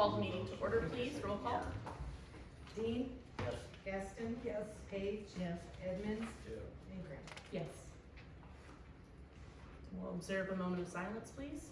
call the meeting to order, please. Roll call. Dean? Yes. Gaston? Yes. Page? Yes. Edmonds? Yeah. And Grant. Yes. We'll observe a moment of silence, please.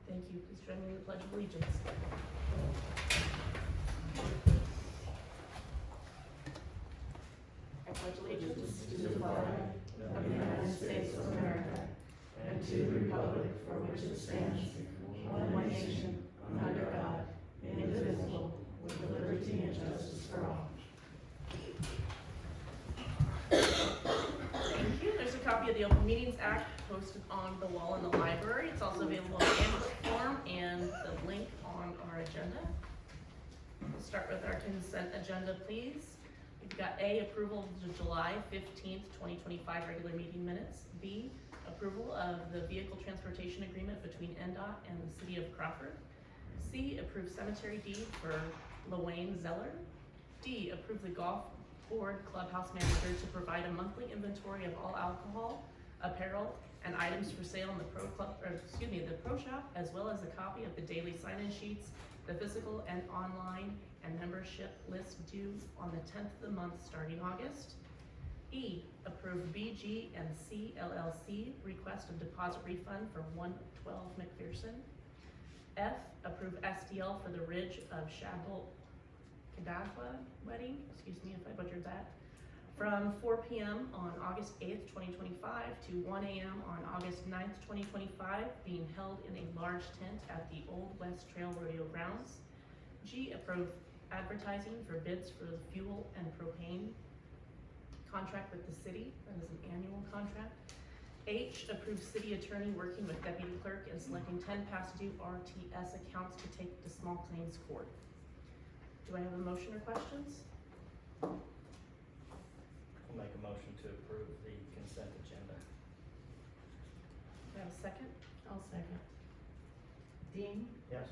Thank you. Please join me in the Pledge of Allegiance. I pledge allegiance To the flag of the United States of America and to the republic for which it stands, one nation, under God, indivisible, with liberty and justice for all. Thank you. There's a copy of the Open Meetings Act posted on the wall in the library. It's also available in Amherst form and the link on our agenda. We'll start with our consent agenda, please. We've got A, approval of the July 15th, 2025 regular meeting minutes. B, approval of the vehicle transportation agreement between NDOT and the city of Crawford. C, approve cemetery deed for LaWayne Zeller. D, approve the golf board clubhouse manager to provide a monthly inventory of all alcohol, apparel, and items for sale in the the pro shop, as well as a copy of the daily sign-in sheets, the physical and online, and membership list due on the 10th of the month starting August. E, approve BG and C LLC request of deposit refund for 112 McPherson. F, approve SDL for the Ridge of Shadwell Kadafwa wedding, excuse me if I butchered that, from 4 p.m. on August 8th, 2025 to 1 a.m. on August 9th, 2025, being held in a large tent at the Old West Trail Rodeo Grounds. G, approve advertising for bids for the fuel and propane contract with the city. That is an annual contract. H, approve city attorney working with deputy clerk in selecting 10 past due RTS accounts to take to small claims court. Do I have a motion or questions? I'll make a motion to approve the consent agenda. Do I have a second? I'll second. Dean? Yes.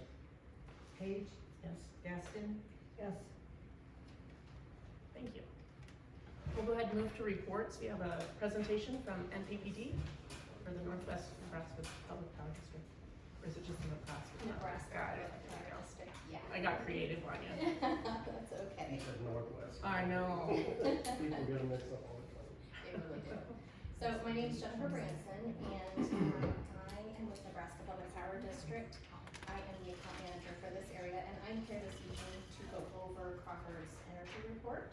Page? Yes. Gaston? Yes. Thank you. We'll go ahead and move to reports. We have a presentation from NPPD for the Northwest Nebraska Public Power District. Or is it just Nebraska? Nebraska. Got it. Yeah. I got creative on you. That's okay. Said Northwest. I know. People get them mixed up all the time. They really do. So my name is Jennifer Branson, and I am with Nebraska Public Power District. I am the account manager for this area, and I'm here this evening to go over Crawford's energy report.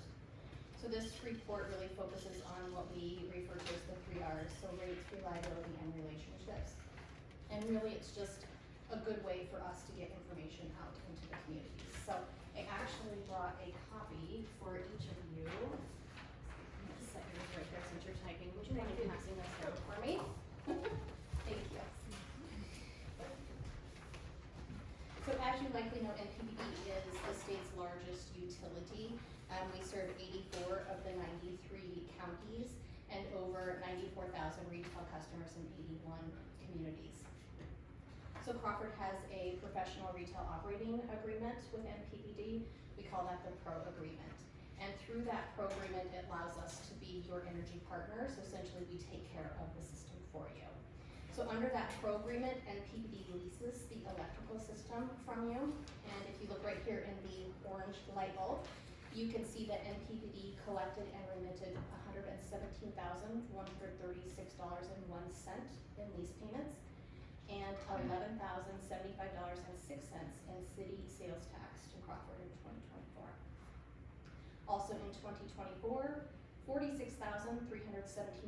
So this report really focuses on what we refer to as the 3 R's, so rates, reliability, and relationships. And really it's just a good way for us to get information out into the communities. So I actually brought a copy for each of you. I'm gonna set yours right there since you're typing. Would you mind passing this down for me? Thank you. So as you likely know, NPPD is the state's largest utility. We serve 84 of the 93 counties and over 94,000 retail customers in 81 communities. So Crawford has a professional retail operating agreement with NPPD. We call that the PRO agreement. And through that PRO agreement, it allows us to be your energy partner. So essentially we take care of the system for you. So under that PRO agreement, NPPD leases the electrical system from you. And if you look right here in the orange light bulb, you can see that NPPD collected and remitted $117,136.01 in lease payments and $11,075.06 in city sales tax to Crawford in 2024. Also in 2024, $46,317.80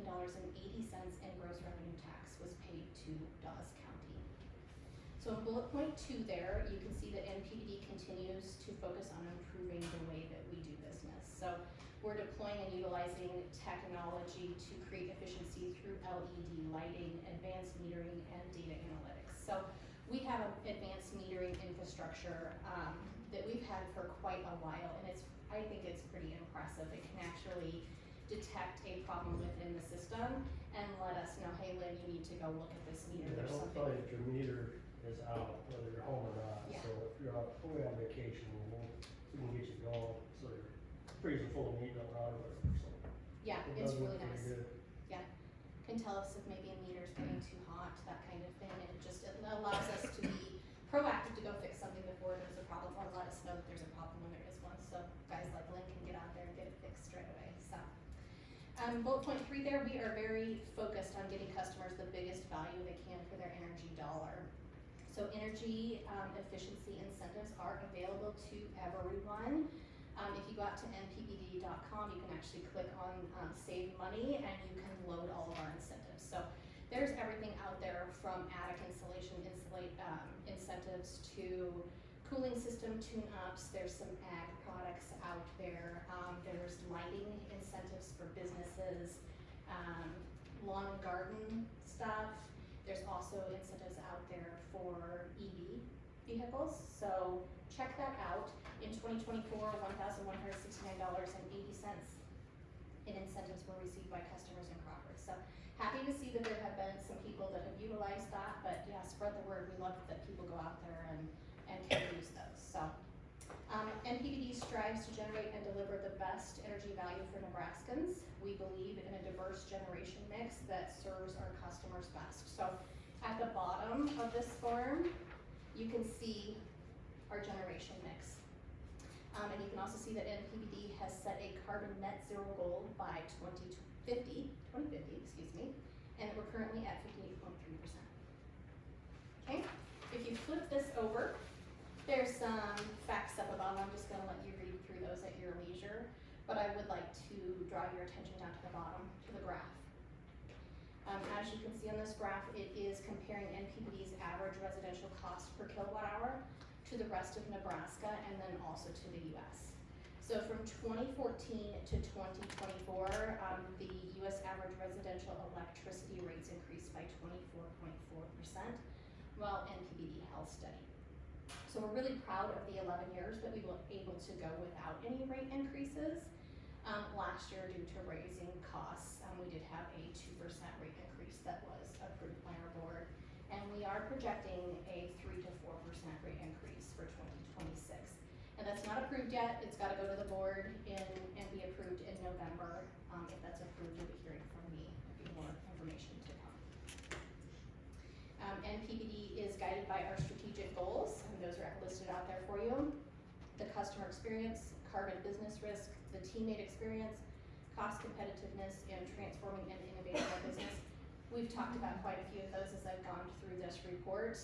in gross revenue tax was paid to Dawes County. So in bullet point 2 there, you can see that NPPD continues to focus on improving the way that we do business. So we're deploying and utilizing technology to create efficiency through LED lighting, advanced metering, and data analytics. So we have an advanced metering infrastructure that we've had for quite a while, and I think it's pretty impressive. It can actually detect a problem within the system and let us know, hey Lynn, you need to go look at this meter, Yeah, there's I'll something. tell you if your meter is out, whether you're home or not, Yeah. so if you're out, away on vacation, we can get you going, so you're freezing full of meat or not or whatever, so. Yeah, It it's does really look pretty nice. good. Can tell us if maybe a meter's getting too hot, that kind of thing, and it allows us to be proactive to go fix something before there's a problem, or let us know that there's a problem when there is one, so guys like Lynn can get out there and get it fixed straight away, so. Bullet point 3 there, we are very focused on getting customers the biggest value they can for their energy dollar. So energy efficiency incentives are available to everyone. If you go out to npbd.com, you can actually click on save money and you can load all of our incentives. So there's everything out there from attic insulation incentives to cooling system tune-ups. There's some ag products out there. There's lighting incentives for businesses, lawn and garden stuff. There's also incentives out there for EV vehicles. So check that out. In 2024, $1,169.80 in incentives were received by customers in Crawford. So happy to see that there have been some people that have utilized that, but yeah, spread the word. We love that people go out there and can use those. So NPBD strives to generate and deliver the best energy value for Nebraskans. We believe in a diverse generation mix that serves our customers best. So at the bottom of this form, you can see our generation mix. And you can also see that NPBD has set a carbon net zero goal by 2050, excuse me, and we're currently at 58.3%. Okay, if you flip this over, there's some facts up above. I'm just gonna let you read through those at your leisure, but I would like to draw your attention down to the bottom, to the graph. As you can see on this graph, it is comparing NPBD's average residential cost per kilowatt hour to the rest of Nebraska and then also to the US. So from 2014 to 2024, the US average residential electricity rates increased by 24.4%, while NPBD held steady. So we're really proud of the 11 years that we were able to go without any rate increases. Last year, due to raising costs, we did have a 2% rate increase that was approved by our board. And we are projecting a 3 to 4% rate increase for 2026. And that's not approved yet. It's got to go to the board and be approved in November. If that's approved, you'll be hearing from me. There'll be more information to come. NPBD is guided by our strategic goals, and those are listed out there for you. The customer experience, carbon business risk, the teammate experience, cost competitiveness, and transforming and innovating our business. We've talked about quite a few of those as I've gone through this report.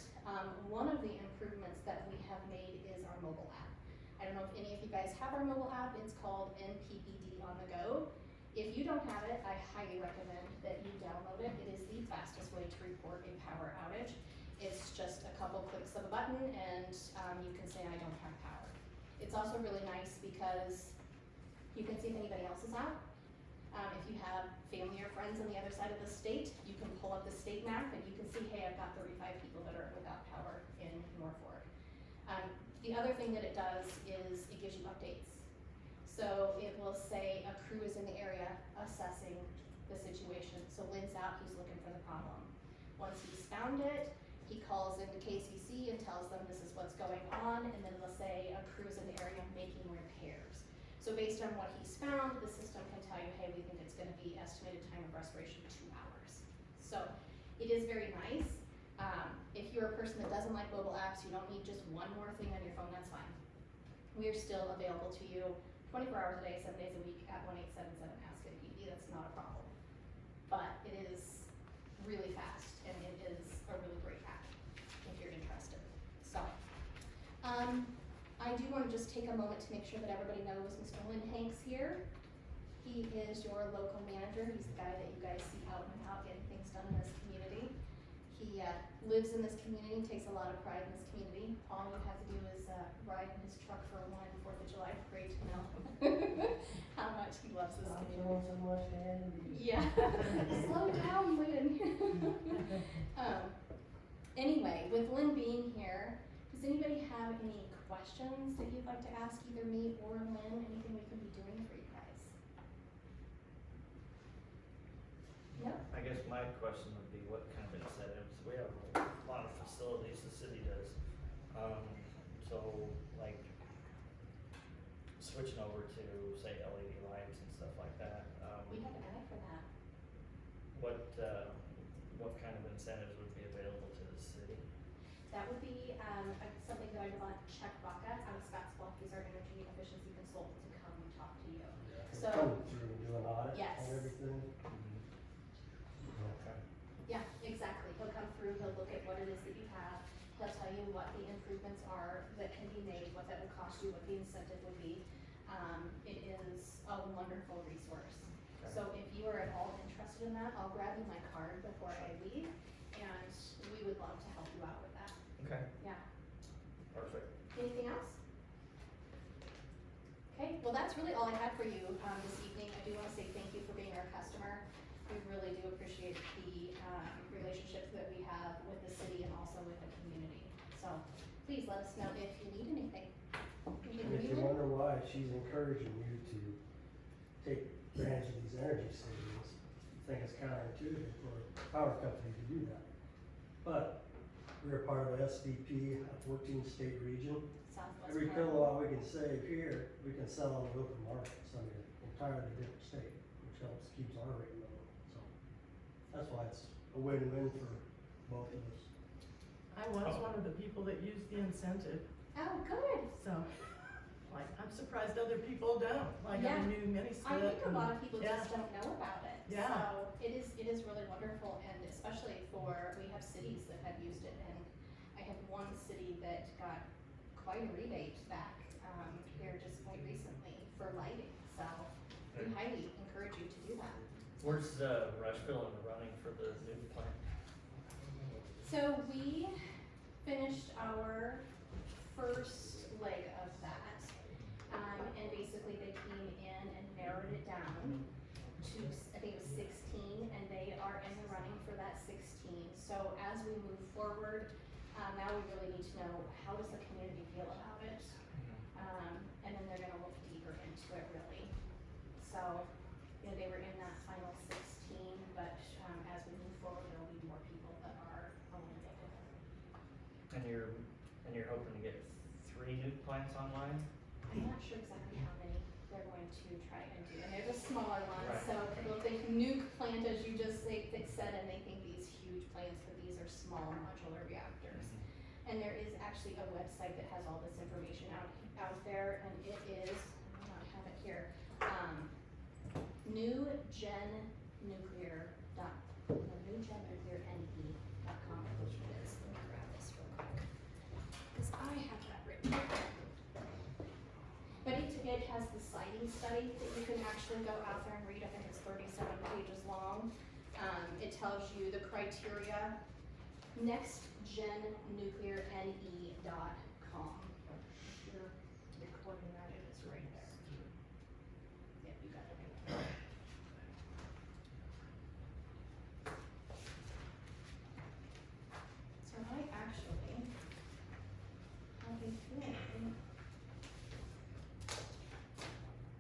One of the improvements that we have made is our mobile app. I don't know if any of you guys have our mobile app. It's called NPBD on the go. If you don't have it, I highly recommend that you download it. It is the fastest way to report a power outage. It's just a couple clicks of a button and you can say I don't have power. It's also really nice because you can see if anybody else is out. If you have family or friends on the other side of the state, you can pull up the state map and you can see, hey, I've got 35 people that are without power in Norfolk. The other thing that it does is it gives you updates. So it will say a crew is in the area assessing the situation. So Lynn's out, he's looking for the problem. Once he's found it, he calls into KCC and tells them this is what's going on, and then they'll say a crew is in the area making repairs. So based on what he's found, the system can tell you, hey, we think it's gonna be estimated time of restoration 2 hours. So it is very nice. If you're a person that doesn't like mobile apps, you don't need just one more thing on your phone, that's fine. We are still available to you 24 hours a day, 7 days a week at 1-877-ASK-NPBD. That's not a problem. But it is really fast and it is a really great app if you're interested. So, I do want to just take a moment to make sure that everybody knows Mr. Lynn Hanks here. He is your local manager. He's the guy that you guys see out and about getting things done in this community. He lives in this community, takes a lot of pride in this community. All you have to do is ride in his truck for a 4th of July parade to know how much he loves this community. So much handy. Yeah, slow down, Lynn. Anyway, with Lynn being here, does anybody have any questions that you'd like to ask either me or Lynn? Anything we can be doing for you guys? I guess my question would be what kind of incentives, we have a lot of facilities, the city does. So like switching over to say LED lights and stuff like that, We have an ad for that. what kind of incentives would be available to the city? That would be, something that I'd want Chuck Baca out of Scottsbluff, he's our energy efficiency consultant, to come and talk to you. So- Come through and do an audit Yes. on everything. Okay. Yeah, exactly, he'll come through, he'll look at what it is that you have, he'll tell you what the improvements are that can be made, what that would cost you, what the incentive would be. It is a wonderful resource. Okay. So if you are at all interested in that, I'll grab you my card before I leave, and we would love to help you out with that, Okay, yeah. perfect. Anything else? Okay, well, that's really all I had for you, this evening. I do wanna say thank you for being our customer. We really do appreciate the, relationship that we have with the city and also with the community. So, please let us know if you need anything. And if you wonder why she's encouraging you to take advantage of these energy savings, I think it's counterintuitive for a power company to do that. But we're a part of SVP, a 14-state region. Southwest Every Florida. kilowatt we can save here, we can sell on the open market, so an entirely different state, which helps, keeps our rate low. So that's why it's a win-win for both of us. I was one of the people that used the incentive, Oh, good. so, like, I'm surprised other people don't, like, I Yeah. knew many I split. think a lot of people yeah. just don't know about it. Yeah. So it is really wonderful, and especially for, we have cities that have used it, and I had one city that got quite a rebate back, here just quite recently for lighting, so we highly encourage you to do that. Where's Rushville in the running for the new plant? So we finished our first leg of that, and basically they came in and narrowed it down to, I think it was 16, and they are in the running for that 16. So as we move forward, now we really need to know, how does the community feel about it? And then they're gonna look deeper into it really. So, you know, they were in that final 16, but, as we move forward, there'll be more people that are willing to get it. And you're hoping to get 3 new plants online? I'm not sure exactly how many they're going to try and do, and they're the smaller ones, Right. so people think nuke plant, as you just they said, and they think these huge plants, but these are small modular reactors. And there is actually a website that has all this information out there, and it is, I do not have it here, newgennuclear.com, which it is. Let me grab this real quick, cause I have that written down. But it has the siting study that you can actually go out there and read. I think it's 37 pages long. It tells you the criteria. NextGenNuclearNE.com. If you're recording that, it is right there. Yep, you got it right there. So I actually have a feeling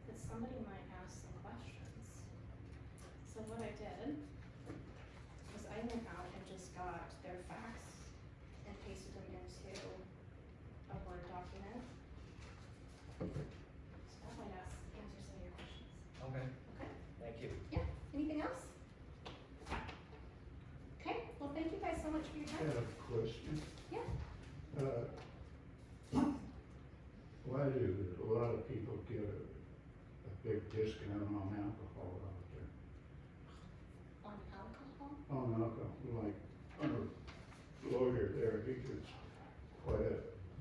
that somebody might ask some questions. So what I did was I went out and just got their facts and pasted them into a Word document. So that might answer some of your questions. Okay, Okay? thank you. Yeah, anything else? Okay, well, thank you guys so much for your I time. have a question. Yeah. Why do a lot of people get a big discount on alcohol out there? On alcohol? On alcohol, like, our lawyer there, he gets quite a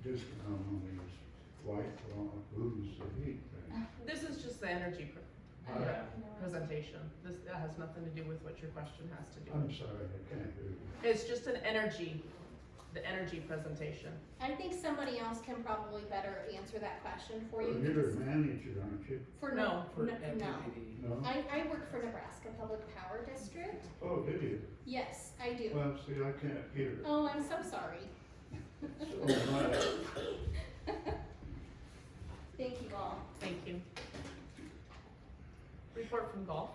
discount on these white booze that he drinks. This is just the energy I Yeah. don't know. presentation, that has nothing to do with what your question has to do I'm with. sorry, I can't do it. It's just the energy presentation. I think somebody else can probably better answer that question for you. Well, you're because a manager, aren't you? For No, for no. No? I work for Nebraska Public Power District. Oh, did you? Yes, I do. Well, see, I can't hear. Oh, I'm so sorry. So my, Thank you all. Thank you. Report from golf.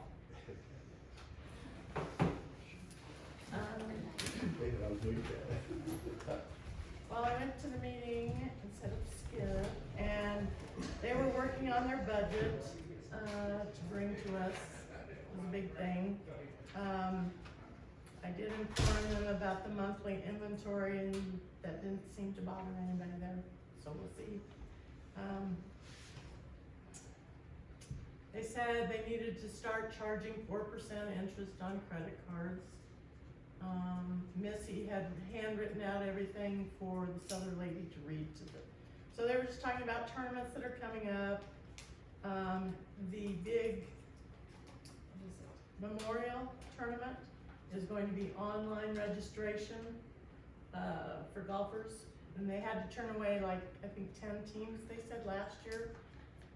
Okay, I'll do that. Well, I went to the meeting instead of Skip, and they were working on their budget, to bring to us. It was a big thing. I did inform them about the monthly inventory, and that didn't seem to bother anybody there, so we'll see. They said they needed to start charging 4% interest on credit cards. Missy had handwritten out everything for this other lady to read to them. So they were just talking about tournaments that are coming up. The big, what is it, memorial tournament is going to be online registration, for golfers. And they had to turn away like, I think 10 teams, they said last year,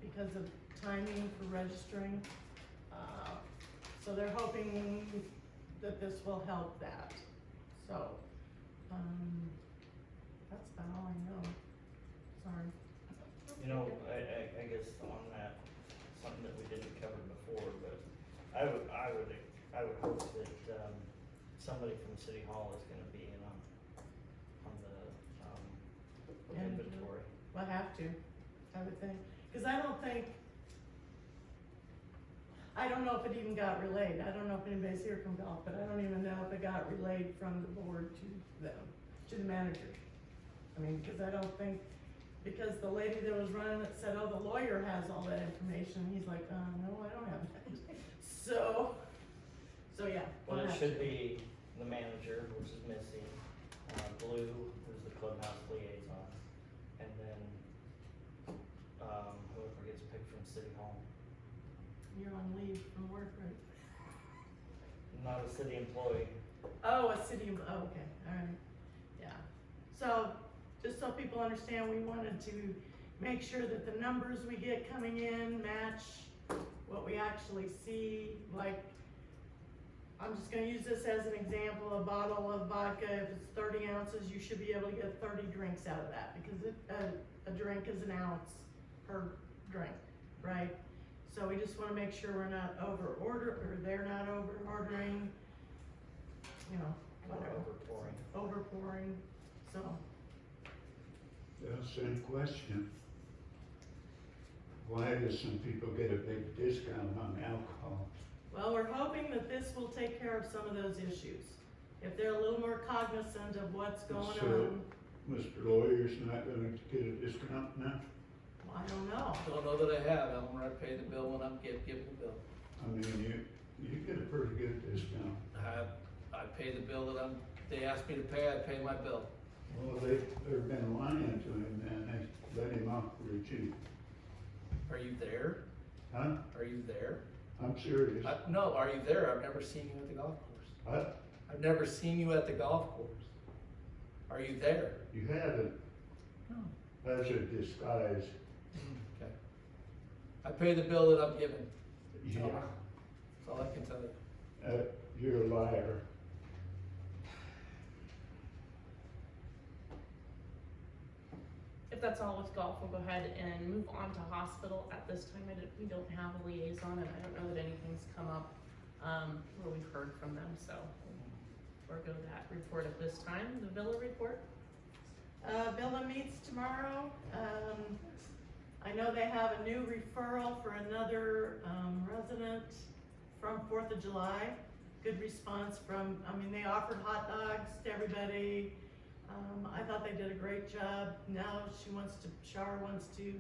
because of timing for registering. So they're hoping that this will help that. So, that's about all I know. Sorry. You know, I guess on that, something that we didn't cover before, but I would hope that, somebody from City Hall is gonna be in on the inventory. We'll have to, I would think, cause I don't know if it even got relayed. I don't know if anybody's here from golf, but I don't even know if it got relayed from the board to them, to the manager. I mean, because I don't think, because the lady that was running it said, oh, the lawyer has all that information. He's like, no, I don't have that. So yeah. Well, we'll it have should to. be the manager, which is Missy, Blue, who's the clubhouse liaison, and then, whoever gets picked from City Hall. You're on leave from work, right? Not a city employee. Oh, a city, oh, okay, alright, yeah. So, just so people understand, we wanted to make sure that the numbers we get coming in match what we actually see. Like, I'm just gonna use this as an example, a bottle of vodka, if it's 30 ounces, you should be able to get 30 drinks out of that, because a drink is an ounce per drink, right? So we just wanna make sure we're not or they're not over ordering, you know, whatever. Overpouring, so. That's a question. Why do some people get a big discount on alcohol? Well, we're hoping that this will take care of some of those issues. If they're a little more cognizant of what's going So, on. Mr. Lawyer's not gonna get a discount now? I don't know. Don't know that I have, Elmer, I pay the bill when I'm give the bill. I mean, you get a pretty good discount. I pay the bill that they ask me to pay, I pay my bill. Well, they've been lying to him and they let him off pretty cheap. Are you there? Huh? Are you there? I'm serious. No, are you there? I've never seen you at the golf course. What? I've never seen you at the golf course. Are you there? You haven't. No. That's a disguise. Okay. I pay the bill that I'm given. Yeah. That's all I can tell you. You're a liar. If that's all with golf, we'll go ahead and move on to hospital. At this time, we don't have a liaison, and I don't know that anything's come up where we've heard from them, so we'll forego that report at this time. The Villa report? Villa meets tomorrow. I know they have a new referral for another resident from 4th of July. Good response from, they offered hot dogs to everybody. I thought they did a great job. Now Shar wants to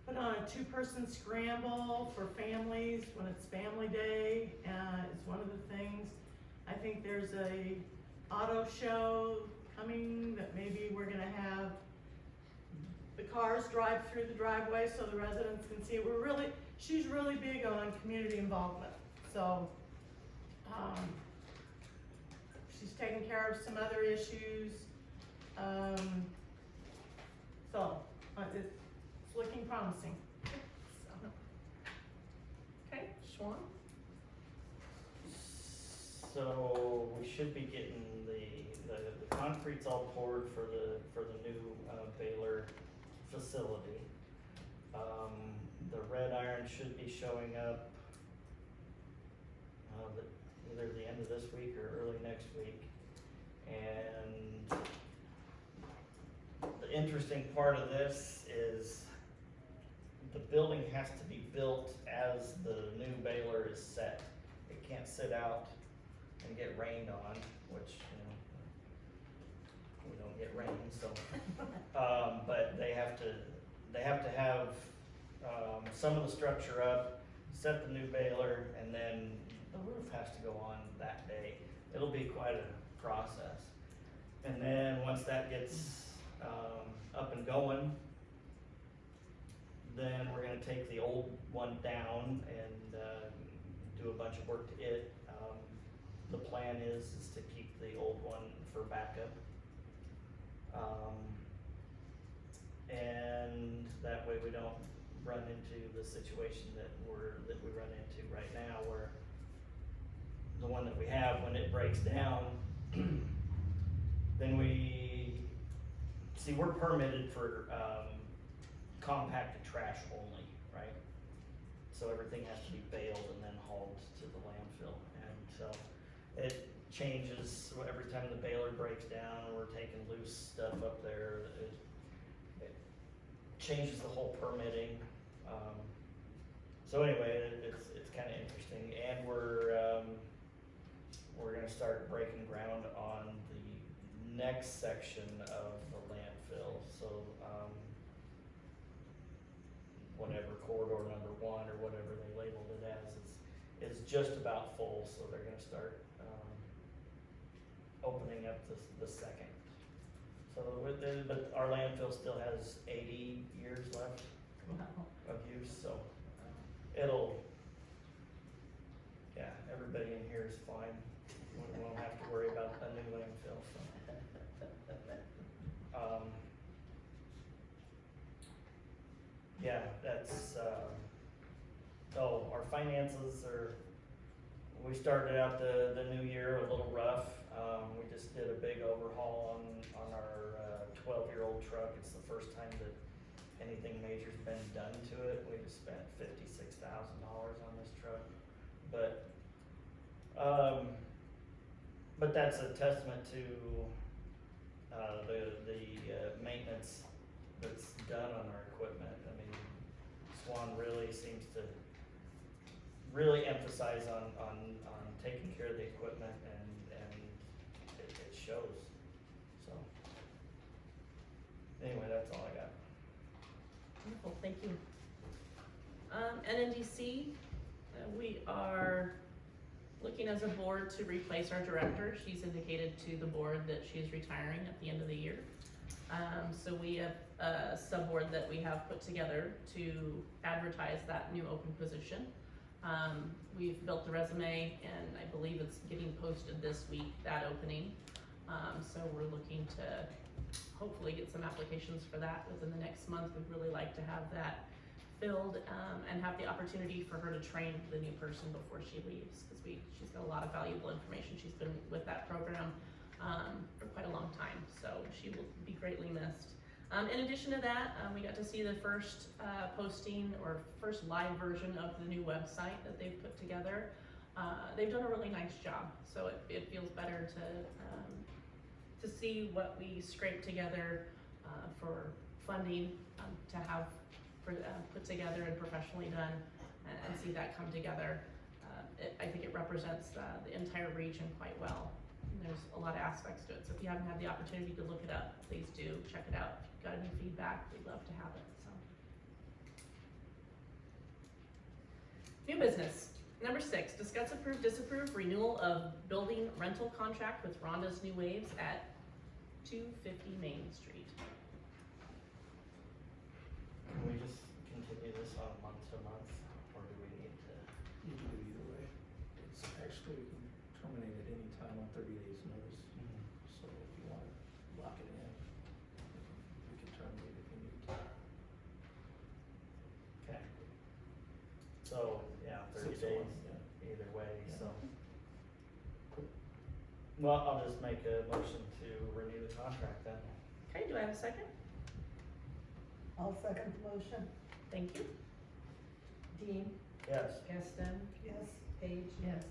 put on a 2-person scramble for families when it's family day. It's one of the things. I think there's a auto show coming that maybe we're gonna have the cars drive through the driveway so the residents can see. She's really big on community involvement. So, she's taking care of some other issues. It's looking promising. So. Okay, Schwan? So we should be getting the concrete's all poured for the new Baylor facility. The red iron should be showing up either the end of this week or early next week. And interesting part of this is the building has to be built as the new baler is set. It can't sit out and get rained on, which, we don't get rain, so. But they have to have, some of the structure up, set the new baler, and then the roof has to go on that day. It'll be quite a process. And then once that gets, up and going, then we're gonna take the old one down and, do a bunch of work to it. The plan is to keep the old one for backup. And that way we don't run into the situation that we run into right now, where the one that we have, when it breaks down, then we're permitted for, compacted trash only, right? So everything has to be baled and then hauled to the landfill, and so it changes every time the baler breaks down, or we're taking loose stuff up there, it changes the whole permitting. So anyway, it's kinda interesting, and we're gonna start breaking ground on the next section of the landfill, so, whatever corridor number 1 or whatever they labeled it as is just about full, so they're gonna start, opening up the second. So but our landfill still has 80 years left Wow. of use, so everybody in here is fine. We won't have to worry about a new landfill, so. Yeah, that's, our finances we started out the new year a little rough. We just did a big overhaul on our 12-year-old truck. It's the first time that anything major's been done to it. We just spent $56,000 on this truck, but that's a testament to the maintenance that's done on our equipment. I mean, Swan really seems to really emphasize on taking care of the equipment, and it shows, so. Anyway, that's all I got. Wonderful, thank you. NNDC, we are looking as a board to replace our director. She's indicated to the board that she is retiring at the end of the year. So we have a sub-board that we have put together to advertise that new open position. We've built the resume, and I believe it's getting posted this week, that opening. So we're looking to hopefully get some applications for that within the next month. We'd really like to have that filled, and have the opportunity for her to train the new person before she leaves, because she's got a lot of valuable information. She's been with that program for quite a long time, so she will be greatly missed. In addition to that, we got to see the first posting, or first live version of the new website that they've put together. They've done a really nice job, so it feels better to see what we scraped together for funding to have put together and professionally done, and see that come together. I think it represents the entire region quite well. And there's a lot of aspects to it, so if you haven't had the opportunity to look it up, please do check it out. If you've got any feedback, we'd love to have it. So, new business. Number 6, discuss, approve, disapprove renewal of building rental contract with Rhonda's New Waves at 250 Main Street. Can we just continue this on month to month, or do we need to? You can do either way. It's actually, you can terminate at any time on 30 days notice. So if you want to lock it in, we can terminate if we need to. Okay. So, yeah, 30 6 days, months, yeah. either way, Yeah. so. Well, I'll just make a motion to renew the contract then. Okay, do I have a second? I'll second the motion. Thank you. Dean, Yes. Keston, Yes. Page. Yes.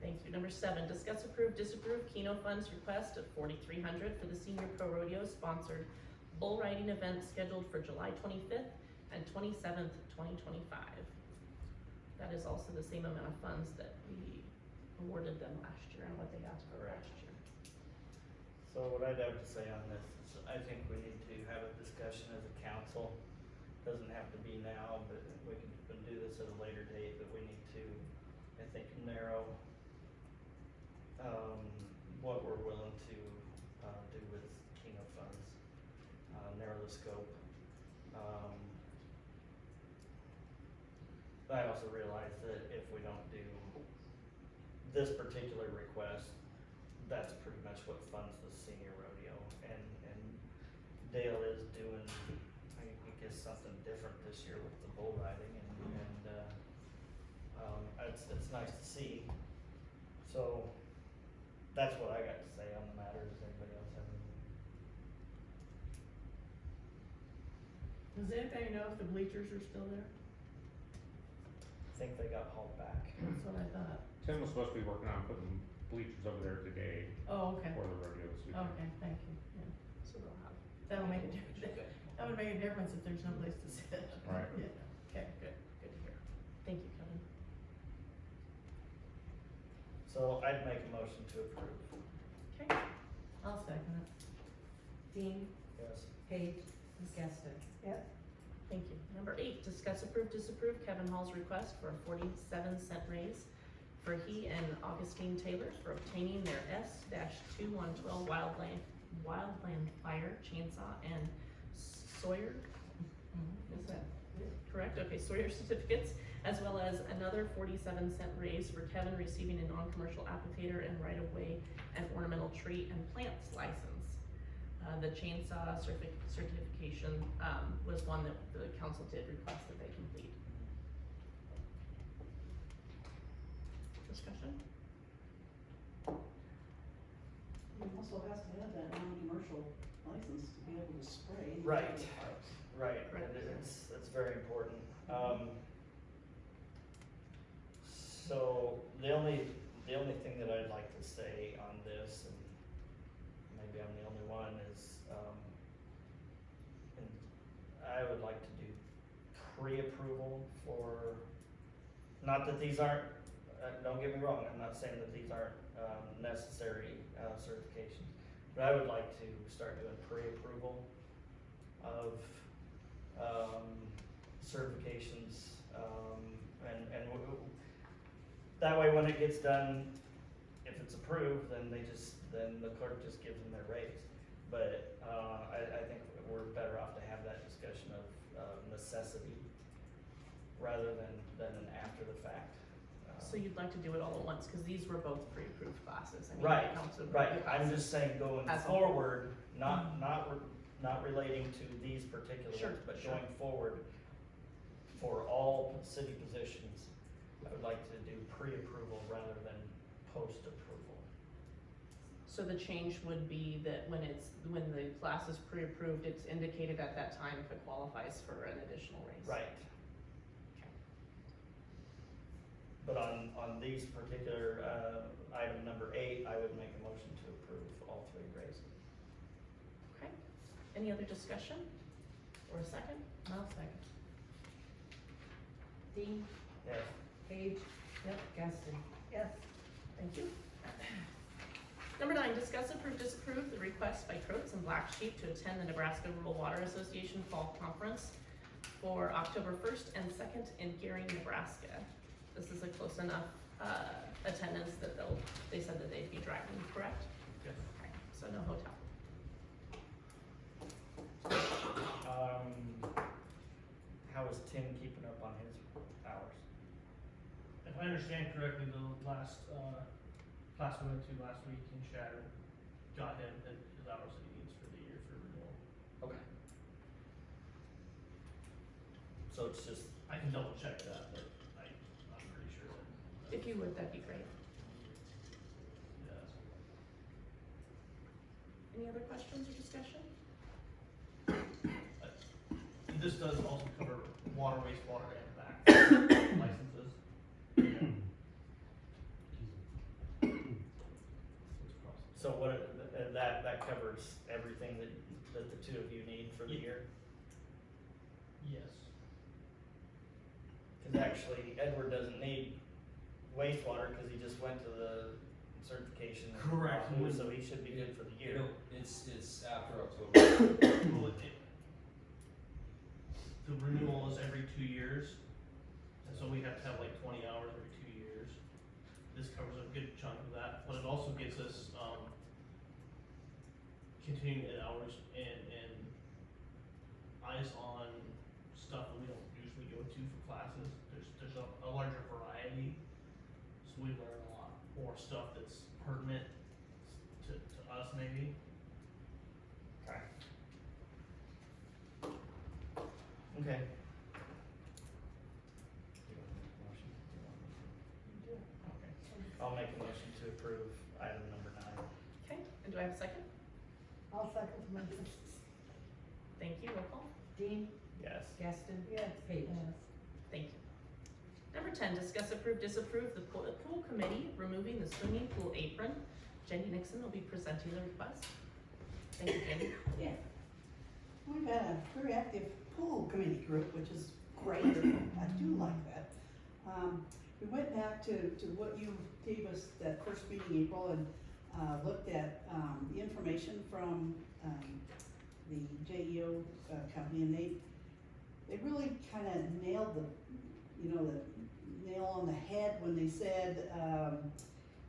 Thank you. Number 7, discuss, approve, disapprove Keno Fund's request of $4,300 for the Senior Pro Rodeo sponsored bull riding event scheduled for July 25th and 27th, 2025. That is also the same amount of funds that we awarded them last year and what they asked for last year. So what I'd have to say on this is, I think we need to have a discussion as a council. Doesn't have to be now, but we can do this at a later date, but we need to, I think, narrow, what we're willing to, do with Keno funds, narrow the scope. I also realize that if we don't do this particular request, that's pretty much what funds the senior rodeo, and Dale is doing, I guess, something different this year with the bull riding, and it's nice to see. So, that's what I got to say on the matter. Does anybody else have anything? Does anybody know if the bleachers are still there? I think they got hauled back. That's what I thought. Tim was supposed to be working on putting bleachers over there today Oh, okay. for the rodeo this weekend. Okay, thank you, yeah. So they'll have. That'll make a difference. That would make a difference if there's no place to sit. Right. Yeah, okay. Good to hear. Thank you, Kevin. So I'd make a motion to approve. Okay, I'll second it. Dean, Yes. Paige, Guston. Yes. thank you. Number 8, discuss, approve, disapprove Kevin Hall's request for a 47-cent raise for he and Augustine Taylor for obtaining their S-2112 wildland fire chainsaw and Sawyer, is that correct? Okay, Sawyer certificates, as well as another 47-cent raise for Kevin receiving a non-commercial applicator and right-of-way and ornamental tree and plants license. The chainsaw certification, was one that the council did request that they complete. Discussion? He also has to have that non-commercial license to be able to spray. the Right. parks. Right, Right. and it's very important. So the only thing that I'd like to say on this, and maybe I'm the only one, is, and I would like to do pre-approval for, not that these aren't, don't get me wrong, I'm not saying that these aren't, necessary, certifications, but I would like to start doing pre-approval of, certifications, and that way when it gets done, if it's approved, then then the clerk just gives them their raise. But, I think we're better off to have that discussion of necessity rather than an after the fact. So you'd like to do it all at once, cause these were both pre-approved classes. I mean, Right, the council approved right, the I'm classes. just saying going As a whole. forward, not relating to these particular Sure, ones, but sure. going forward for all city positions, I would like to do pre-approval rather than post-approval. So the change would be that when the class is pre-approved, it's indicated at that time if it qualifies for an additional raise. Right. Okay. But on these particular, item number 8, I would make a motion to approve all 3 raises. Okay, any other discussion, or a second? I'll second. Dean, Yes. Paige, Yep, Guston. yes. Thank you. Number 9, discuss, approve, disapprove the request by Croats and Black Sheep to attend the Nebraska Rural Water Association Fall Conference for October 1st and 2nd in Gering, Nebraska. This is a close enough, attendance that they said that they'd be driving, correct? Yes. Okay, so no hotel. How is Tim keeping up on his hours? If I understand correctly, the last, class we went to last week in Shatter got him his hours that he needs for the year for renewal. Okay. So it's just, I can double check that, but I'm pretty sure that. If you would, that'd be great. Yeah, that's. Any other questions or discussion? And this does also cover water, wastewater, and back licenses. So it's across. so what, that covers everything that the two of you need for the year? Yes. Cause actually Edward doesn't need wastewater, cause he just went to the certification. in Correct. Wahoo, so he should be good for the year. It's after October. Well, the renewal is every 2 years, and so we have to have like 20 hours every 2 years. This covers a good chunk of that, but it also gets us, continuing ed hours and eyes on stuff that we don't usually go to for classes. There's a larger variety, so we learn a lot more stuff that's pertinent to us maybe. Okay. Okay. Okay. I'll make a motion to approve item number 9. Okay, and do I have a second? I'll second the motion. Thank you, roll call. Dean, Yes. Gaston, Yes. Peyton. Thank you. Number 10, discuss approve, disapprove the pool committee removing the swimming pool apron. Jenny Nixon will be presenting the request. Thank you, Jenny. Yeah. We've had a very active pool committee group, which is great. I do like that. We went back to what you gave us that first meeting in April and looked at the information from the JEO company, and they really kind of nailed the nail on the head when they said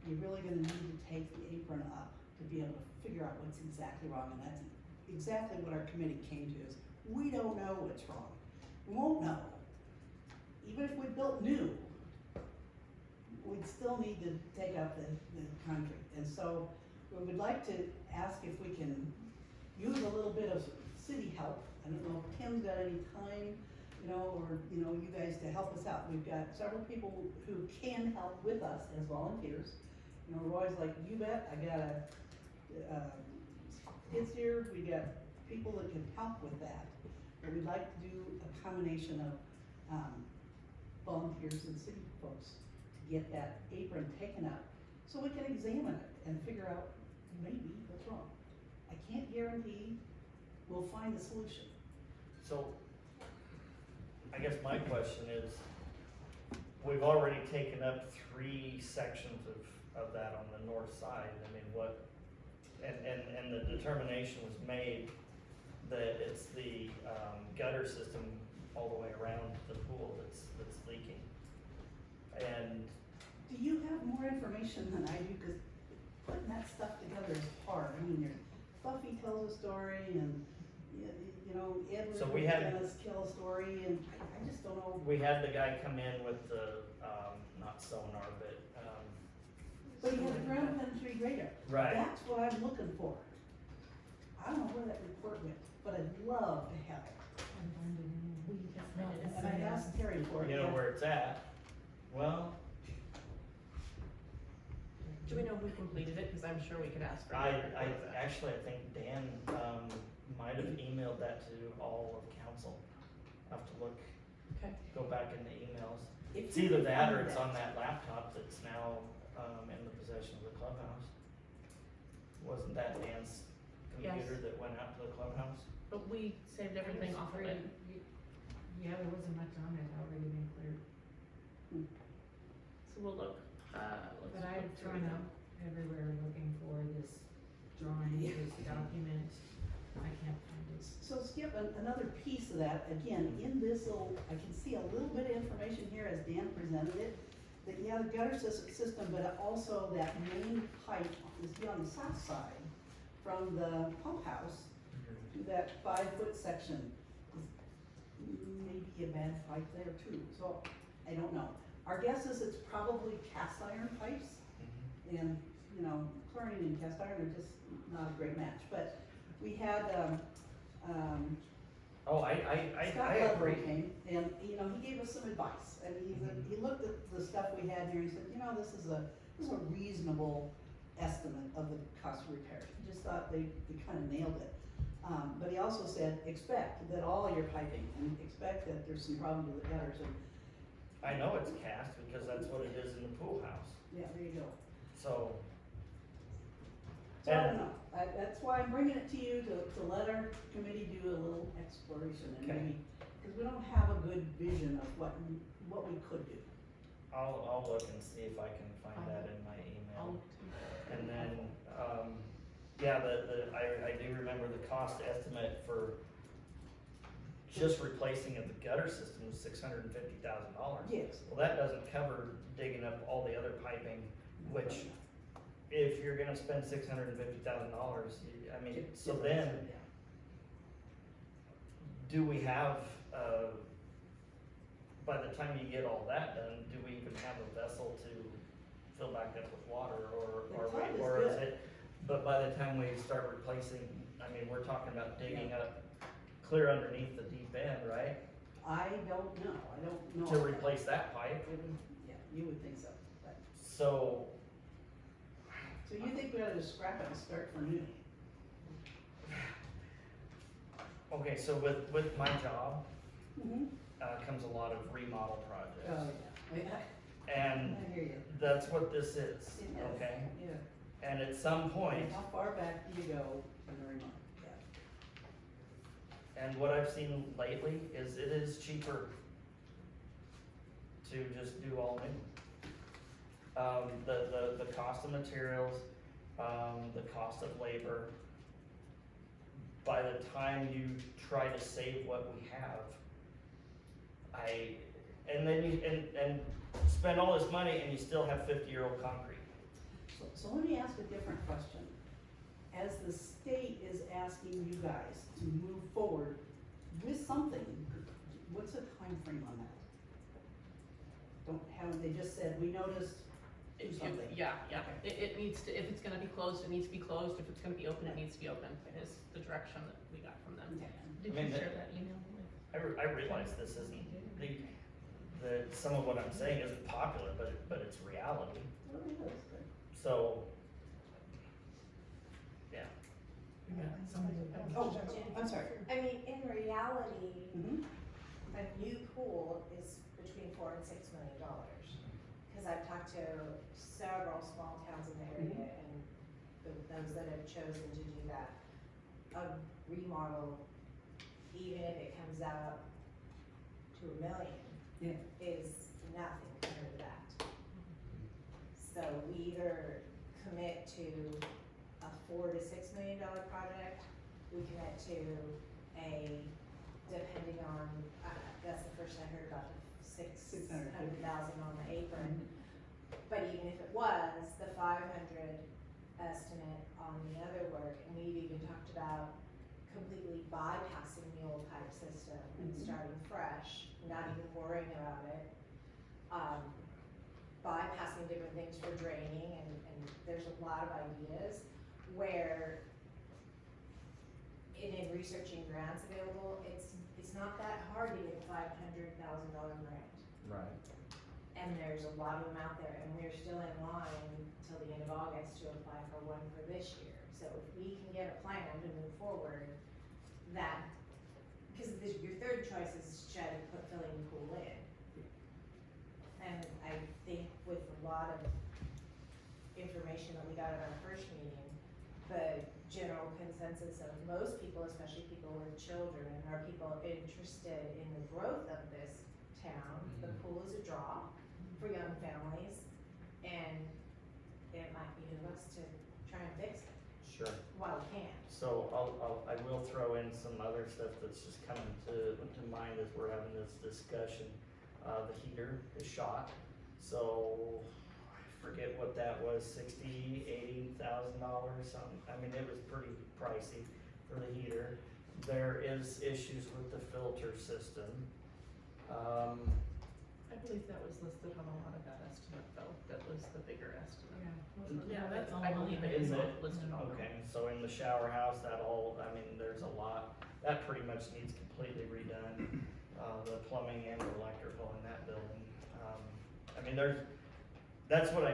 you're really going to need to take the apron up to be able to figure out what's exactly wrong, and that's exactly what our committee came to is we don't know what's wrong. We won't know. Even if we built new, we'd still need to take out the concrete. And so we would like to ask if we can use a little bit of city help. I don't know if Tim's got any time, or you guys to help us out. We've got several people who can help with us as volunteers. Roy's like, you bet, I got kids here, we got people that can help with that. But we'd like to do a combination of volunteers and city folks to get that apron taken out so we can examine it and figure out maybe what's wrong. I can't guarantee we'll find a solution. So, I guess my question is, we've already taken up 3 sections of that on the north side. I mean, and the determination was made that it's the gutter system all the way around the pool that's leaking. And Do you have more information than I do? Because putting that stuff together is hard. I mean, Buffy tells a story, and Edward So we had- Dennis tell a story, and I just don't know. we had the guy come in with the, not sonar, but, But you have the ground penetrating radar. right. That's what I'm looking for. I don't know where that report went, but I'd love to have it. And I asked Terry for it. You know yeah. where it's at? Well, Do we know who completed it? Because I'm sure we could ask for. I a report of that. actually, I think Dan, might have emailed that to all of council. I'll have to look, Okay. go back in the emails. If It's you either can that or find it's on that laptop that's now, in the possession of the clubhouse. Wasn't that Dan's computer that went out to the clubhouse? But we saved everything off of it. Yeah, there wasn't much on it, already been cleared. So we'll look, But I've thrown out everywhere looking for this drawing, this document. I can't find it. So Skip, another piece of that, again, in this little, I can see a little bit of information here as Dan presented it, that yeah, the gutter system, but also that main pipe is on the south side from the pump house to that 5-foot section. Maybe a bad pipe there too, so I don't know. Our guess is it's probably cast iron pipes, and chlorine and cast iron are just not a great match, but we had, Oh, I Scott agree. Ludwig came, and, he gave us some advice, and he looked at the stuff we had here, and he said, this is a reasonable estimate of the cost of repairs. He just thought they kind of nailed it. But he also said, expect that all your piping, and expect that there's some problems with the gutters, and, I know it's cast because that's what it is in the pool house. yeah, there you go. So, So I don't And- know, that's why I'm bringing it to you, to let our committee do a little exploration and Okay. maybe, cause we don't have a good vision of what we could do. I'll look and see if I can find that in my email. And then, yeah, I do remember the cost estimate for just replacing of the gutter system was $650,000. Yes. Well, that doesn't cover digging up all the other piping, which, if you're gonna spend $650,000, I mean, so then, do we have, by the time you get all that done, do we even have a vessel to fill back up with water, or is it, but by the time we start replacing, I mean, we're talking about digging up clear underneath the deep end, right? I don't know. To replace that pipe, Yeah, you would think so, but, so, so you think we ought to just scrap it and start from new? okay, so with my job, Mm-hmm. comes a lot of remodel projects. Oh, yeah, And I hear you. that's what this is, It is, okay? Yeah. And at some point, How far back do you go in the remote? Yeah. and what I've seen lately is it is cheaper to just do all new. The cost of materials, the cost of labor, by the time you try to save what we have, and then you, and spend all this money and you still have 50-year-old concrete. So let me ask a different question. As the state is asking you guys to move forward with something, what's the time frame on that? Haven't they just said, we noticed, do something? Yeah, it needs to, if it's gonna be closed, it needs to be closed, if it's gonna be open, it needs to be open, is the direction that we got from them. Okay. Did I mean, you share that email with? I realize this isn't, some of what I'm saying isn't popular, but it's reality. Oh, yeah, that's good. So, yeah. Oh, I'm sorry. I mean, in reality, Mm-hmm. a new pool is between $4 and $6 million. Cause I've talked to several small towns in the area and those that have chosen to do that. A remodel, even if it comes out to $1 million, Yeah. is nothing compared to that. So we either commit to a $4 to $6 million project, we commit to a, depending on, that's the first I heard about the $600,000 on the apron. But even if it was, the 500 estimate on the other work, and we've even talked about completely bypassing the old pipe system and starting fresh, not even worrying about it. Bypassing different things for draining, and there's a lot of ideas where in researching grants available, it's not that hard to get $500,000 grant. Right. And there's a lot of them out there, and we're still in line till the end of August to apply for one for this year. So if we can get a plan to move forward, that, because your third choice is should I put filling the pool in. And I think with a lot of information that we got at our first meeting, the general consensus of most people, especially people with children, are people interested in the growth of this town. The pool is a draw for young families, and it might behoove us to try and fix it Sure. while we can. So I will throw in some other stuff that's just coming to mind as we're having this discussion. The heater is shot, so I forget what that was, $60,000, $80,000, something. I mean, it was pretty pricey for the heater. There is issues with the filter system. I believe that was listed on a lot of that estimate though, that was the bigger estimate. Yeah, that's, I believe it is listed on there. Okay, so in the shower house, I mean, there's a lot, that pretty much needs completely redone. The plumbing and electrical in that building. I mean, that's what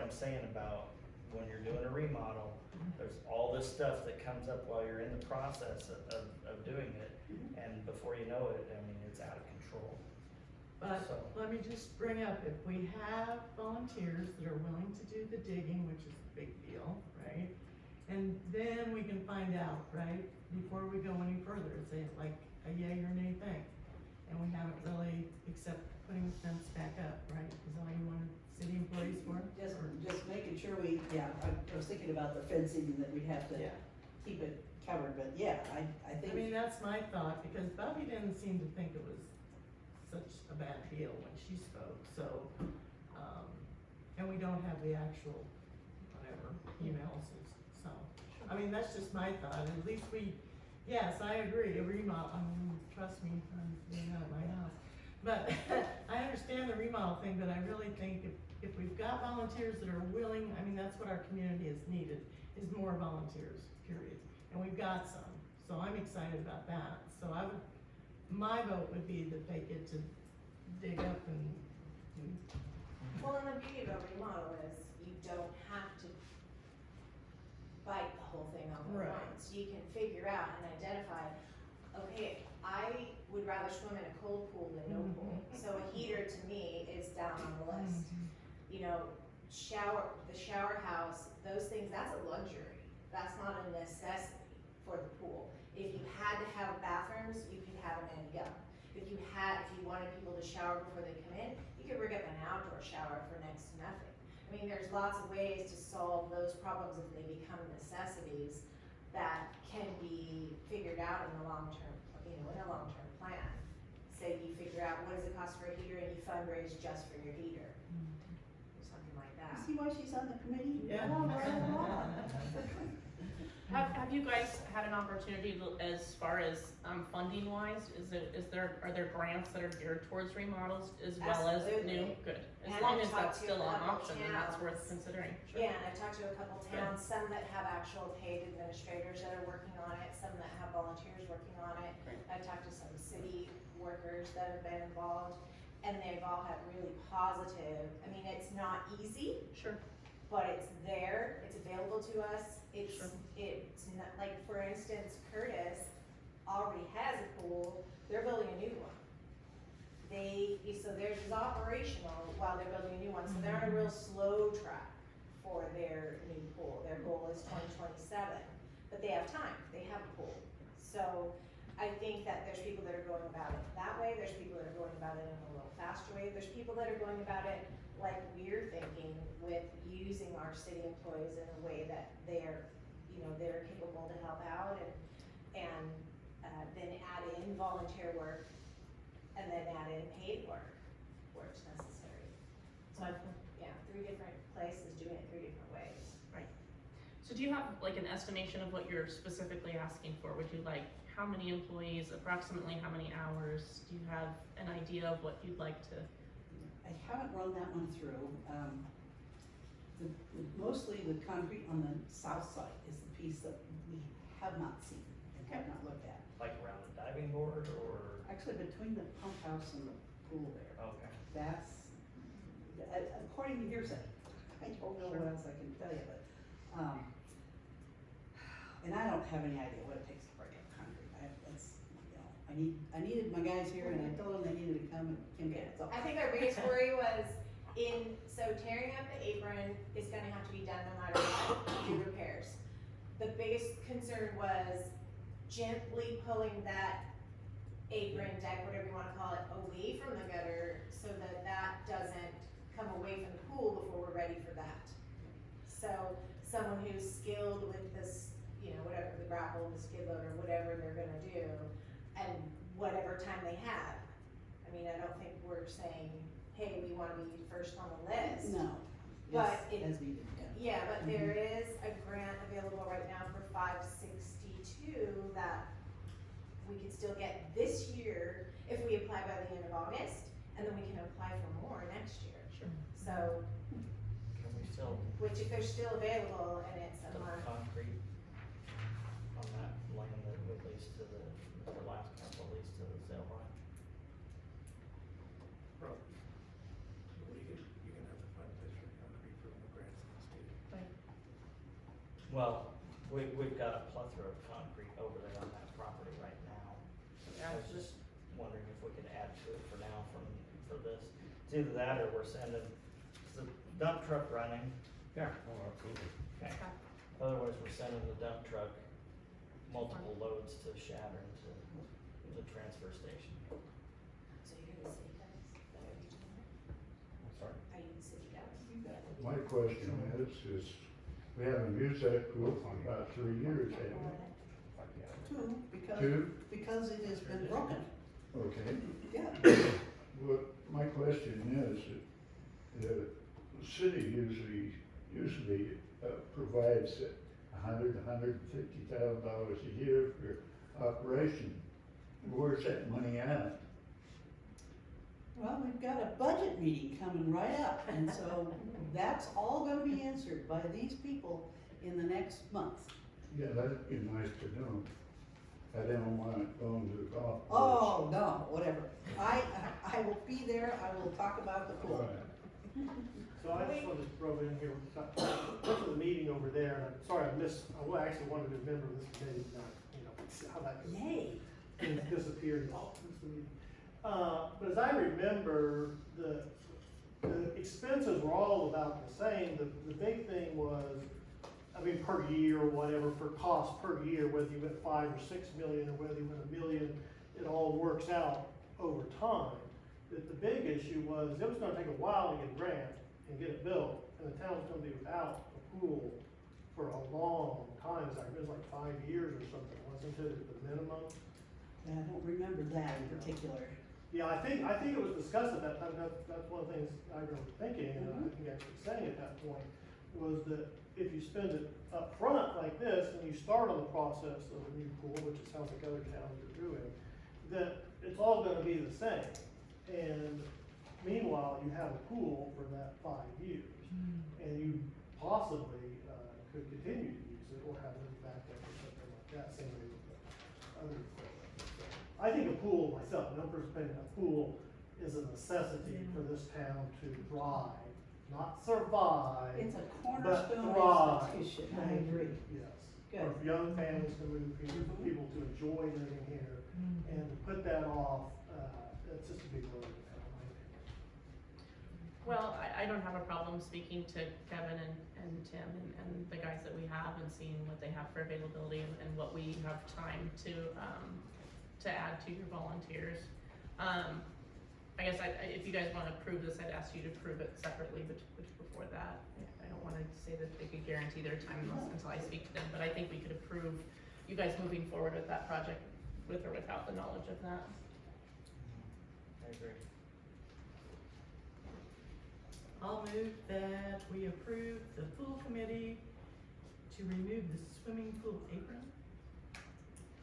I'm saying about when you're doing a remodel, there's all this stuff that comes up while you're in the process of doing it, and before you know it, I mean, it's out of control. But So- let me just bring up, if we have volunteers that are willing to do the digging, which is a big deal, right? And then we can find out, right, before we go any further, say like a yay or nay thing. And we haven't really, except putting the fence back up, right, is all you wanted city employees for? Just making sure I was thinking about the fencing and that we'd have to Yeah. keep it covered, but yeah, I I think. mean, that's my thought, because Bobby didn't seem to think it was such a bad deal when she spoke, so, and we don't have the actual, whatever, emails, and so. I mean, that's just my thought, at least yes, I agree, a remodel, I mean, trust me, I'm doing that at my house. But I understand the remodel thing, but I really think if we've got volunteers that are willing, I mean, that's what our community has needed, is more volunteers, period. And we've got some, so I'm excited about that. So my vote would be that they get to dig up and do. Well, and the beauty of a remodel is you don't have to bite the whole thing off at Right. once. You can figure out and identify, okay, I would rather swim in a cold pool than no pool. So a heater to me is down on the list. You know, the shower house, those things, that's a luxury. That's not a necessity for the pool. If you had to have bathrooms, you could have an end up. If you wanted people to shower before they come in, you could rig up an outdoor shower for next to nothing. I mean, there's lots of ways to solve those problems if they become necessities that can be figured out in the long-term, in a long-term plan. Say you figure out what does it cost for a heater and you fundraise just for your heater, or something like that. See why she's on the committee? Yeah. Blah, blah, blah. Have you guys had an opportunity to, as far as, funding wise, are there grants that are geared towards remodels as well as new? Absolutely. Good, as And long I've as that's talked to still a an couple option, then that's worth towns. considering, sure. Yeah, and I've talked to a couple towns, some that have actual paid administrators that are working on it, some that have volunteers working on it. Great. I've talked to some city workers that have been involved, and they've all had really positive, I mean, it's not easy, Sure. but it's there, it's available to us, Sure. it's not, like, for instance, Curtis already has a pool, they're building a new one. So theirs is operational while they're building a new one, so they're on a real slow track for their new pool. Their goal is 2027, but they have time, they have a pool. So I think that there's people that are going about it that way, there's people that are going about it in a little faster way, there's people that are going about it like we're thinking with using our city employees in a way that they're capable to help out and then add in volunteer work and then add in paid work where it's necessary. So I've, 3 different places doing it 3 different ways. Right. So do you have like an estimation of what you're specifically asking for? Would you like, how many employees, approximately how many hours? Do you have an idea of what you'd like to? I haven't run that one through. Mostly the concrete on the south side is the piece that we have not seen and have not looked at. Like around the diving board or? Actually, between the pump house and the pool there. Okay. That's, according to hearsay, I don't know what else I can tell you, but, and I don't have any idea what it takes to break up concrete. I needed my guys here and I told them they needed to come and get it, so. I think our biggest worry was tearing up the apron is gonna have to be done no matter what, do repairs. The biggest concern was gently pulling that apron, deck, whatever you wanna call it, away from the gutter so that that doesn't come away from the pool before we're ready for that. So someone who's skilled with this, whatever, the grapple, the skid loader, whatever they're gonna do, and whatever time they have. I mean, I don't think we're saying, hey, we wanna be first on the list. No. But As needed, yeah. Yeah, but there is a grant available right now for 562 that we could still get this year if we apply by the end of August, and then we can apply for more next year. Sure. So, Can we still which if they're still available and it's a put month, concrete on that land that we leased to the last council leased to the sale line? You're gonna have to find a place for concrete for the grants and stuff. Well, we've got a plethora of concrete over there on that property right now. I was just wondering if we could add to it for now for this. It's either that or we're sending, is the dump truck running? Yeah, oh, absolutely. Okay. Otherwise, we're sending the dump truck multiple loads to Shattern to the transfer station. So you're the city guys? That are you doing it? I'm sorry? Are you the city guys? My question is we haven't used that pool for about 3 years, have we? Two, Two? because it has been broken, Okay. yeah. Well, my question is, the city usually provides $150,000 a year for operation. Where's that money at? Well, we've got a budget meeting coming right up, and so that's all gonna be answered by these people in the next month. Yeah, that'd be nice to know. I don't want it going to the golf course. Oh, no, whatever. I will be there, I will talk about the pool. So I just wanted to throw in here, went to the meeting over there, and I'm sorry I missed, I actually wanted to remember this committee, how that Yay. things disappeared, this meeting. But as I remember, the expenses were all about the same. The big thing was, I mean, per year or whatever, for cost per year, whether you went 5 or 6 million or whether you went $1 million, it all works out over time. But the big issue was, it was gonna take a while to get a grant and get it built, and the town was gonna be without a pool for a long time. It was like 5 years or something, wasn't it, at the minimum? I don't remember that in particular. Yeah, I think it was discussed at that time. That's one of the things I remember thinking, and I think actually saying at that point, was that if you spend it up front like this, and you start on the process of a new pool, which it sounds like other towns are doing, that it's all gonna be the same. And meanwhile, you have a pool for that 5 years, and you possibly could continue to use it or have it back up or something like that, same way with the other equipment. So, I think a pool myself, no person's opinion, a pool is a necessity for this town to thrive, not survive. It's a But cornerstone thrive. institution, I agree. Yes. Good. For young families to move here, for people to enjoy living here, and to put that off, it's just a big word in town, in my opinion. Well, I don't have a problem speaking to Kevin and Tim and the guys that we have and seeing what they have for availability and what we have time to add to your volunteers. I guess if you guys wanna approve this, I'd ask you to approve it separately, but before that, I don't wanna say that they could guarantee their time until I speak to them, but I think we could approve you guys moving forward with that project with or without the knowledge of that. I agree. I'll move that we approve the pool committee to remove the swimming pool apron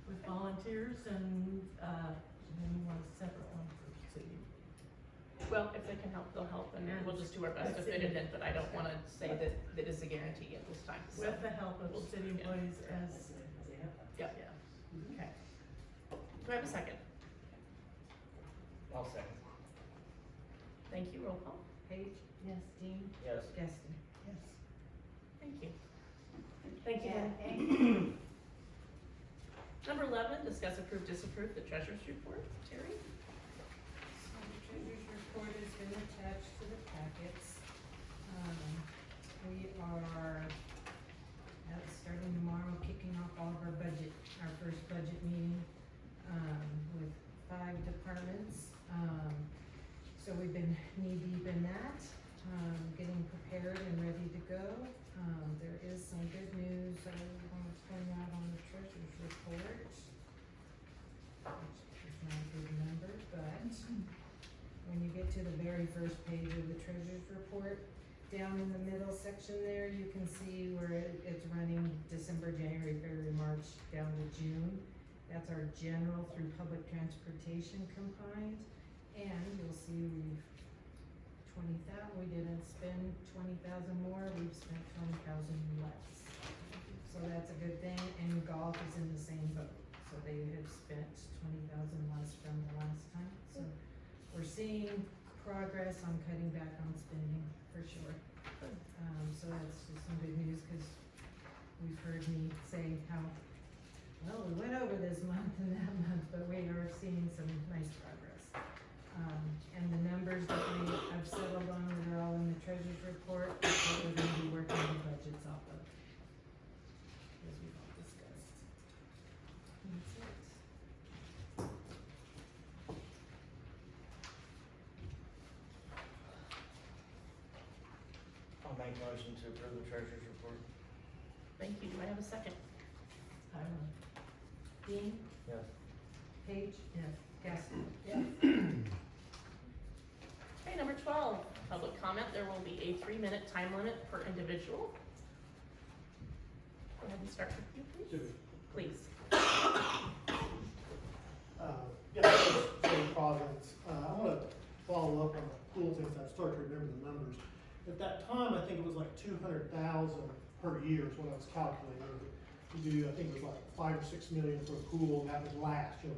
with volunteers and, then you want a separate one for city. Well, if they can help, they'll help, and we'll just do our best to fit it in, but I don't wanna say that that is a guarantee at this time, so. With the help of city employees as, Yeah. Okay. Do I have a second? I'll second. Thank you, roll call. Paige? Yes. Dean? Yes. Gaston? yes. Thank you. Thank you, Yeah, Lynn. Number 11, discuss, approve, disapprove the treasurer's report. Terry? So the treasurer's report has been attached to the packets. We are, starting tomorrow, kicking off all of our first budget meeting, with 5 departments. So we've been knee deep in that, getting prepared and ready to go. There is some good news I want to point out on the treasurer's report, which is not a good number, but when you get to the very first page of the treasurer's report, down in the middle section there, you can see where it's running December, January, February, March, down to June. That's our general through public transportation combined. And you'll see we didn't spend 20,000 more, we've spent 20,000 less. So that's a good thing, and golf is in the same boat. So they have spent 20,000 less from the last time. So we're seeing progress on cutting back on spending, for sure. So that's just some good news, cause we've heard me say how, well, we went over this month and that month, but we are seeing some nice progress. And the numbers that we have settled on that are all in the treasurer's report, is what we're gonna be working on budgets off of. I'll make a motion to approve the treasurer's report. Thank you. Do I have a second? Dean, Yes. Page, Yes. Gaston. Okay, number 12, public comment. There will be a 3-minute time limit per individual. Go ahead and start with you, please. Please. Yeah, Jay Providence. I wanna follow up on the pool things, I start to remember the numbers. At that time, I think it was like 200,000 per year is what I was calculating. You do, I think it was like 5 or 6 million for a pool, and that would last, the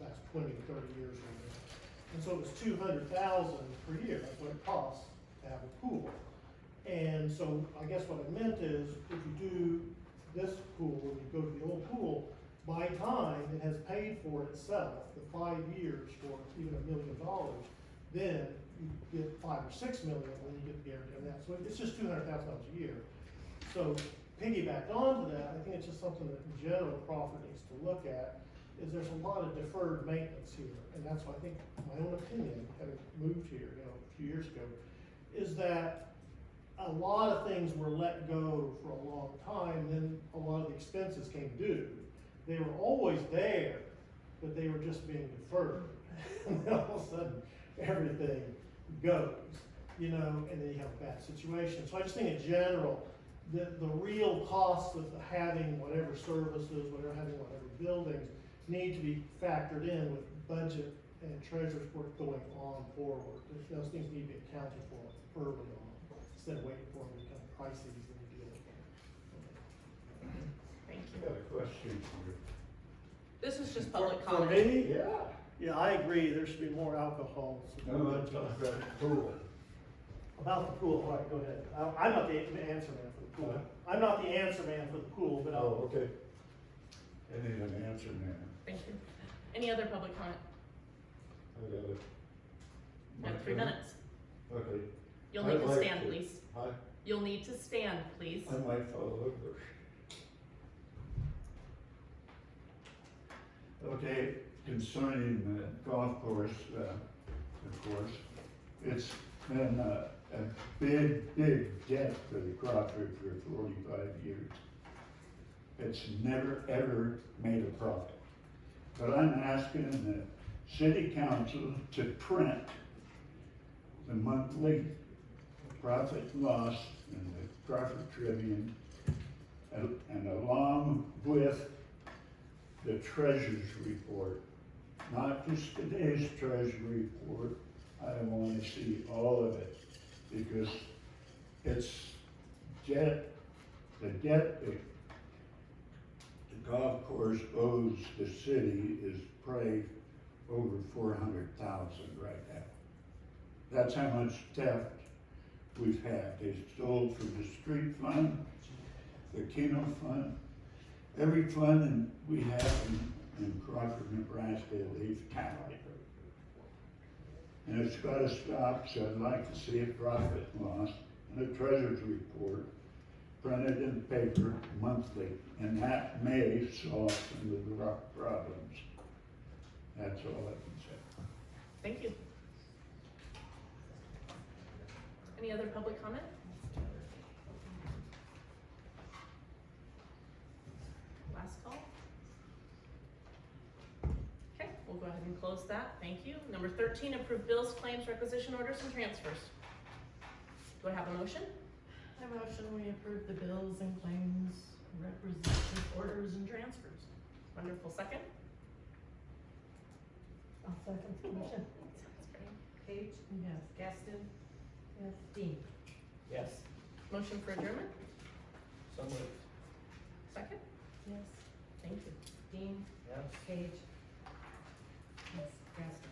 last 20 to 30 years or whatever. And so it was 200,000 per year, that's what it costs to have a pool. And so I guess what I meant is, if you do this pool, when you go to the old pool, by time it has paid for itself, the 5 years for even $1 million, then you get 5 or 6 million when you get the guarantee on that. So it's just $200,000 a year. So piggyback onto that, I think it's just something that in general Crawford needs to look at, is there's a lot of deferred maintenance here. And that's why I think, my own opinion, having moved here, a few years ago, is that a lot of things were let go for a long time, then a lot of the expenses came due. They were always there, but they were just being deferred. And then all of a sudden, everything goes, and then you have a bad situation. So I just think in general, the real cost of having whatever services, having whatever buildings, need to be factored in with budget and treasurer's work going on forward. Those things need to be accounted for early on, instead of waiting for them to become crises and we deal with them. Thank I you. got a question for you. This is just public For comment. me, Yeah. yeah, I agree, there should be more alcohol. No, I'm talking about the pool. About the pool, all right, go ahead. I'm not the answer man for the pool. Huh? I'm not the answer man for the pool, but Oh, okay. I need an answer now. Thank you. Any other public comment? I got it. You have 3 minutes. Okay. You'll need I'd to like stand, to- please. You'll need to stand, please. I might fall over. Okay, concerning the golf course, of course, it's been a big, big debt for the Crawford for 45 years. It's never, ever made a profit. But I'm asking the city council to print the monthly profit loss in the Crawford Tribune, and along with the treasurer's report, not just today's treasury report. I want to see all of it, because it's the debt that the golf course owes the city is probably over 400,000 right now. That's how much theft we've had. They stole from the street fund, the Keno fund, every fund we have in Crawford, Nebraska, they've tallied. And it's gotta stop, so I'd like to see a profit loss and a treasurer's report printed in paper monthly, and that may solve some of the problems. That's all I can say. Thank you. Any other public comment? Last call? Okay, we'll go ahead and close that. Thank you. Number 13, approve bills, claims, requisition orders, and transfers. Do I have a motion? I motion we approve the bills and claims, requisition orders and transfers. Wonderful. Second? I'll second the motion. Sounds great. Page, Yes. Gaston, Yes. Dean. Yes. Motion for adjournment? So moved. Second? Yes. Thank you. Dean, Yes. Page, yes, Gaston.